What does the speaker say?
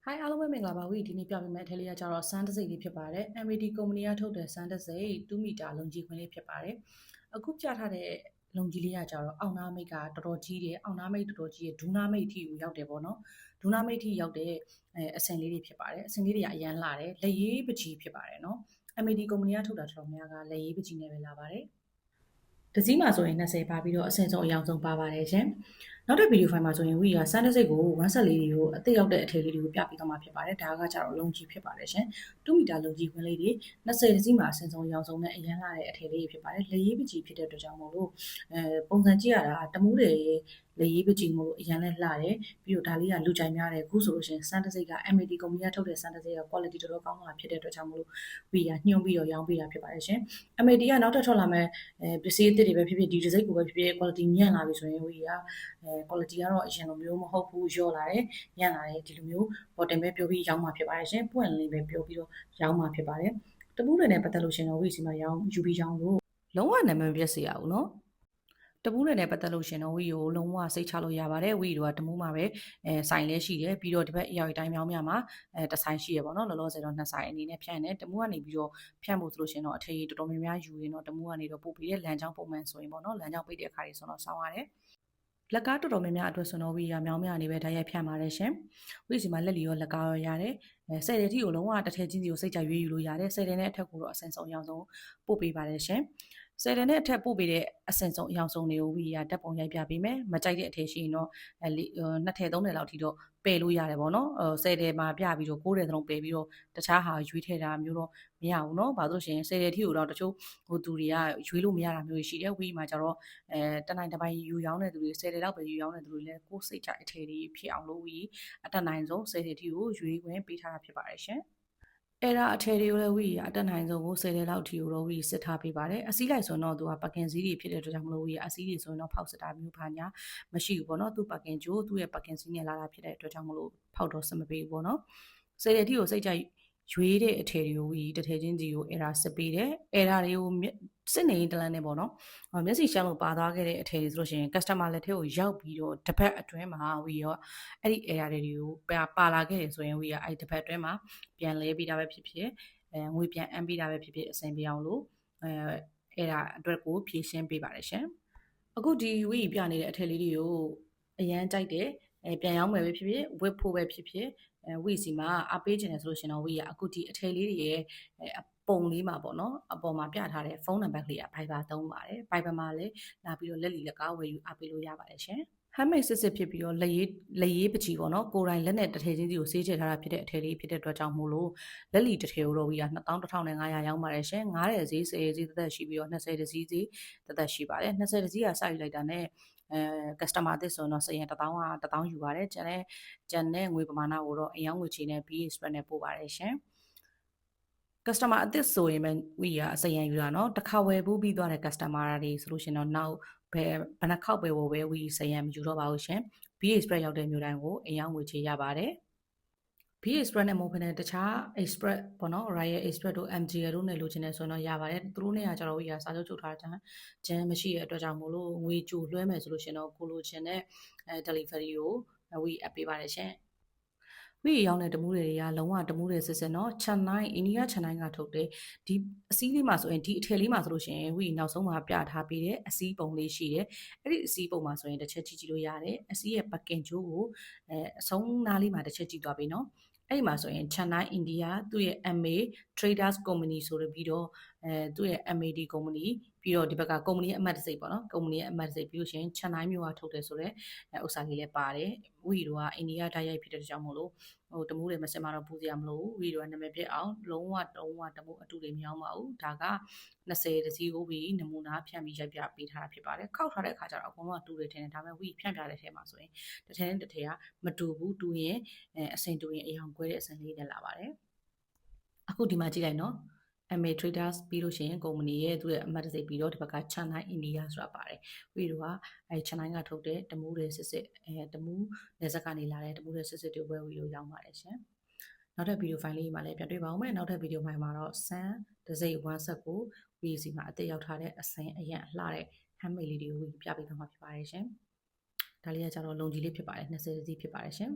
Hi အားလုံးပဲမင်္ဂလာပါဝီဒီနေ့ပြပေးမယ့်အထက်လေးကကျတော့စမ်းတစိမ့်လေးဖြစ်ပါတယ် MAD ကုမ္ပဏီကထုတ်တဲ့စမ်းတစိမ့်2မီတာလုံကြီးခွင်းလေးဖြစ်ပါတယ်အခုပြထားတဲ့လုံကြီးလေးကကျတော့အောင်နာမိတ်ကတော်တော်ကြီးတယ်အောင်နာမိတ်တော်တော်ကြီးတယ်ဒူနာမိတ်ထိကိုရောက်တယ်ပေါ့နော်ဒူနာမိတ်ထိရောက်တဲ့အဆင့်လေးတွေဖြစ်ပါတယ်အဆင့်လေးတွေကအရန်လာတယ်လက်ရေးပကြီးဖြစ်ပါတယ်နော် MAD ကုမ္ပဏီကထုတ်တာတော်တော်များကလက်ရေးပကြီးနဲ့ပဲလာပါတယ်တစည်းမှာဆိုရင်20ပါပြီးတော့အဆင့်ဆုံးအယောင်ဆုံးပါပါတယ်ရှင်နောက်တဲ့ဗီဒီယိုဖိုင်မှာဆိုရင်ဝီကစမ်းတစိတ်ကိုဝမ်းဆက်လေးတွေကိုအသက်ရောက်တဲ့အထည်လေးတွေကိုပြပြီးတော့မှဖြစ်ပါတယ်ဒါကကြတော့လုံကြီးဖြစ်ပါတယ်ရှင်2မီတာလုံကြီးခွင်းလေးတွေ20တစည်းမှာအဆင့်ဆုံးအယောင်ဆုံးနဲ့အရန်လာတဲ့အထည်လေးတွေဖြစ်ပါတယ်လက်ရေးပကြီးဖြစ်တဲ့အတွက်ကြောင့်မို့လို့ပုံစံကြည့်ရတာတမူးတွေလက်ရေးပကြီးမို့လို့အရန်နဲ့လှတယ်ပြီးတော့ဒါလေးကလူကြိုင်များတယ်အခုဆိုလို့ရှိရင်စမ်းတစိတ်က MAD ကုမ္ပဏီကထုတ်တဲ့စမ်းတစိတ်က quality တော်တော်ကောင်းလာဖြစ်တဲ့အတွက်ကြောင့်မို့လို့ဝီကညှို့ပြီးတော့ရောင်းပေးတာဖြစ်ပါတယ်ရှင် MAD ကနောက်ထပ်ထွက်လာမဲ့ပစ္စည်းအသစ်တွေပဲဖြစ်ဖြစ်ဒီဒီဇိုင်းကိုပဲဖြစ်ဖြစ် quality ညံ့လာပြီဆိုရင်ဝီကquality ကတော့အရင်လိုမျိုးမဟုတ်ဘူးလျော့လာတယ်ညံ့လာတယ်ဒီလိုမျိုး bottom ပဲပြောပြီးရောင်းမှာဖြစ်ပါတယ်ရှင်ပွင့်လေးပဲပြောပြီးတော့ရောင်းမှာဖြစ်ပါတယ်တပူးတွေနဲ့ပတ်သက်လို့ရှင်တော့ဝီစီမှာရောင်းယူပြီးရောင်းလို့လုံးဝနာမည်ပြည့်စေရအောင်နော်တပူးတွေနဲ့ပတ်သက်လို့ရှင်တော့ဝီကိုလုံးဝစိတ်ချလို့ရပါတယ်ဝီတို့ကတမူးမှာပဲဆိုင်လဲရှိတယ်ပြီးတော့ဒီဘက်အရောက်တိုင်းမြောင်းများမှာတဆိုင်ရှိရပေါ့နော်လောလောဆယ်တော့နှစ်ဆိုင်အနေနဲ့ဖြန့်နေတမူးကနေပြီးတော့ဖြန့်ဖို့ဆိုလို့ရှင်တော့အထေတော်တော်များများယူရင်တော့တမူးကနေတော့ပို့ပြီးတဲ့လမ်းကြောင်းပုံမှန်ဆိုရင်ပေါ့နော်လမ်းကြောင်းပိတ်တဲ့အခါတွေဆိုတော့ဆောင်းရတယ်လက်ကားတော်တော်များများအတွက်ဆိုတော့ဝီရမြောင်းများနေပဲဓာတ်ရိုက်ဖြန့်ပါတယ်ရှင်ဝီစီမှာလက်လီရောလက်ကားရောရတယ်ဆယ်တယ်တီကိုလုံးဝတစ်ထည်ချင်းစီကိုစိတ်ကြရွေးယူလို့ရတယ်ဆယ်တယ်နဲ့အထက်ကိုတော့အဆင်ဆုံးအရောင်ဆုံးပို့ပေးပါတယ်ရှင်ဆယ်တယ်နဲ့အထက်ပို့ပေးတဲ့အဆင်ဆုံးအရောင်ဆုံးတွေကိုဝီရဓာတ်ပုံရိုက်ပြပေးမယ်မကြိုက်တဲ့အထည်ရှိရင်တော့နှစ်ထည်သုံးထည်လောက်ထိတော့ပယ်လို့ရတယ်ပေါ့နော်ဆယ်တယ်မှာပြပြီးတော့9တယ်သုံးပယ်ပြီးတော့တခြားဟာရွေးထည့်တာမျိုးတော့မရဘူးเนาะဘာလို့ဆိုရင်ဆယ်တယ်ထီကိုတော့တချို့သူတွေကရွေးလို့မရတာမျိုးရှိတယ်ဝီမှာကျတော့တနိုင်တစ်ပိုင်းယူရောင်းတဲ့သူတွေဆယ်တယ်လောက်ပဲယူရောင်းတဲ့သူတွေလည်းကိုယ်စိတ်ကြအထည်တွေဖြစ်အောင်လို့ဝီအတက်နိုင်ဆုံးဆယ်တယ်ထီကိုရွေးခွင့်ပေးထားတာဖြစ်ပါတယ်ရှင်အဲ့ဒါအထည်တွေကိုလည်းဝီအတက်နိုင်ဆုံးကို10တယ်လောက်ထီကိုတော့ဝီစစ်ထားပေးပါတယ်အစည်းလိုက်ဆိုတော့သူကပကင်စည်းတွေဖြစ်တဲ့အတွက်ကြောင့်မလို့ဝီအစည်းတွေဆိုရင်တော့ဖောက်စစ်တာမျိုးပါညာမရှိဘူးပေါ့နော်သူပကင်ဂျိုးသူ့ရဲ့ပကင်စည်းနဲ့လာတာဖြစ်တဲ့အတွက်ကြောင့်မလို့ဖောက်တော့စစ်မပေးဘူးပေါ့နော်10တယ်ထီကိုစိတ်ကြရွေးတဲ့အထည်တွေကိုဝီတစ်ထည်ချင်းစီကိုအဲ့ဒါစစ်ပေးတယ်အဲ့ဒါတွေကိုစစ်နေတလန်းနဲ့ပေါ့နော်မျက်စိရှမ်းလို့ပါသွားခဲ့တဲ့အထည်တွေဆိုလို့ရှိရင် customer လက်ထဲကိုရောက်ပြီးတော့တစ်ပတ်အတွင်းမှာဝီရောအဲ့ဒီ area တွေကိုပါလာခဲ့တယ်ဆိုရင်ဝီကအဲ့ဒီတစ်ပတ်အတွင်းမှာပြန်လဲပေးတာပဲဖြစ်ဖြစ်ငွေပြန်အမ်းပေးတာပဲဖြစ်ဖြစ်အဆင်ပြေအောင်လို့အဲ့ဒါအတွက်ကိုဖြည့်ရှင်းပေးပါတယ်ရှင်အခုဒီဝီပြနေတဲ့အထည်လေးတွေကိုအရန်ကြိုက်တယ်ပြန်ရောင်းမယ်ပဲဖြစ်ဖြစ်ဝစ်ဖို့ပဲဖြစ်ဖြစ်ဝီစီမှာအပေးချင်တယ်ဆိုလို့ရှင်တော့ဝီကအခုဒီအထည်လေးတွေရဲ့ပုံလေးမှာပေါ့နော်အပေါ်မှာပြထားတဲ့ဖုန်းနံပါတ်ကလေးက Viber သုံးပါတယ် Viber မှာလည်းလာပြီးတော့လက်လီလက်ကားဝယ်ယူအပေးလို့ရပါတယ်ရှင်handmade စစ်ဖြစ်ပြီးတော့လက်ရေးပကြီးပေါ့နော်ကိုယ်တိုင်လက်နဲ့တစ်ထည်ချင်းစီကိုဆေးချထားတာဖြစ်တဲ့အထည်လေးဖြစ်တဲ့အတွက်ကြောင့်မို့လို့လက်လီတစ်ထည်ကိုတော့ဝီက21,500ရောင်းပါတယ်ရှင်9တဲ့ဈေး10ဈေးသက်ရှိပြီးတော့20တဲ့ဈေးသက်ရှိပါတယ်20တဲ့ဈေးကစယူလိုက်တာနဲ့customer အသစ်ဆိုတော့စရင်1000ယူပါတယ်ကျန်တဲ့ငွေပမာဏကိုတော့အယောင်းငွေချေနဲ့ BA spread နဲ့ပို့ပါတယ်ရှင်customer အသစ်ဆိုရင်ဝီကအစရန်ယူတာเนาะတစ်ခါဝယ်ပြီးသွားတဲ့ customer တွေဆိုလို့ရှင်တော့နောက်ဘယ်နှခေါက်ပဲဝယ်ဝီစရန်မယူတော့ပါဘူးရှင် BA spread ရောက်တဲ့မျိုးတိုင်းကိုအယောင်းငွေချေရပါတယ် BA spread နဲ့မဟုတ်ဘဲနဲ့တခြား express ပေါ့နော် Royal Express တို့ MGL တို့နဲ့လိုချင်တယ်ဆိုတော့ရပါတယ်သူတို့နဲ့ကကျတော့ဝီကစာချုပ်ချုပ်ထားတာဂျန်မရှိတဲ့အတွက်ကြောင့်မို့လို့ငွေကြိုလွှဲမယ်ဆိုလို့ရှင်တော့ကိုလိုချင်တဲ့ delivery ကိုဝီအပ်ပေးပါတယ်ရှင်ဝီရောင်းတဲ့တမူးတွေကလုံးဝတမူးတွေစစ်စစ်နော်ချန်နိုင်အိန္ဒိယချန်နိုင်ကထုတ်တယ်ဒီအစည်းလေးမှာဆိုရင်ဒီအထည်လေးမှာဆိုလို့ရှိရင်ဝီနောက်ဆုံးမှာပြထားပေးတယ်အစည်းပုံလေးရှိတယ်အဲ့ဒီအစည်းပုံမှာဆိုရင်တစ်ချက်ကြည့်လို့ရတယ်အစည်းရဲ့ပကင်ဂျိုးကိုအဆုံးနားလေးမှာတစ်ချက်ကြည့်သွားပြီနော်အဲ့ဒီမှာဆိုရင် Chennai India သူ့ရဲ့ MA Traders Company ဆိုပြီးတော့သူ့ရဲ့ MAD Company ပြီးတော့ဒီဘက်က company ရဲ့အမှတ်တစိတ်ပေါ့နော် company ရဲ့အမှတ်တစိတ်ပြီးလို့ရှိရင် Chennai မြို့ကထုတ်တယ်ဆိုတော့ဥစ္စာလေးလည်းပါတယ်ဝီတို့ကအိန္ဒိယဓာတ်ရိုက်ဖြစ်တဲ့ကြောင့်မို့လို့တမိုးတွေမစင်မတော့ပူစရာမလိုဘူးဝီတို့ကနာမည်ပြအောင်လုံးဝတမိုးအတူတွေမရောပါဘူးဒါက20တစည်းကိုဝီနမူနာဖြန့်ပြီးရိုက်ပြပေးထားတာဖြစ်ပါတယ်ခောက်ထားတဲ့အခါကျတော့အကုန်လုံးကတူတွေထင်တယ်ဒါပေမဲ့ဝီဖြန့်ပြတဲ့ထဲမှာဆိုရင်တစ်ထည်နဲ့တစ်ထည်ကမတူဘူးတူရင်အစင်တူရင်အယောင်ကွဲတဲ့အစင်လေးနဲ့လာပါတယ်အခုဒီမှာကြည့်လိုက်နော်MA Traders ပြီးလို့ရှိရင်ကုမ္ပဏီရဲ့သူ့ရဲ့အမှတ်တစိပြီးတော့ဒီဘက်က Chennai India ဆိုတာပါတယ်ပြီးတော့Chennai ကထုတ်တဲ့တမူးတွေစစ်တမူးနယ်စပ်ကနေလာတဲ့တမူးတွေစစ်တွေဝယ်ဝီလို့ရောင်းပါတယ်ရှင်နောက်ထပ်ဗီဒီယိုဖိုင်လေးမှာလည်းပြန်တွေ့ပါဦးမယ်နောက်ထပ်ဗီဒီယိုဖိုင်မှာတော့စမ်းတစိမ့်1ဆက်ကိုဝီစီမှာအသက်ရောက်ထားတဲ့အစင်အရန်လှတဲ့ handmade လေးတွေကိုဝီပြပေးသွားမှာဖြစ်ပါတယ်ရှင်ဒါလေးကကျတော့လုံကြီးလေးဖြစ်ပါတယ်20စီးဖြစ်ပါတယ်ရှင်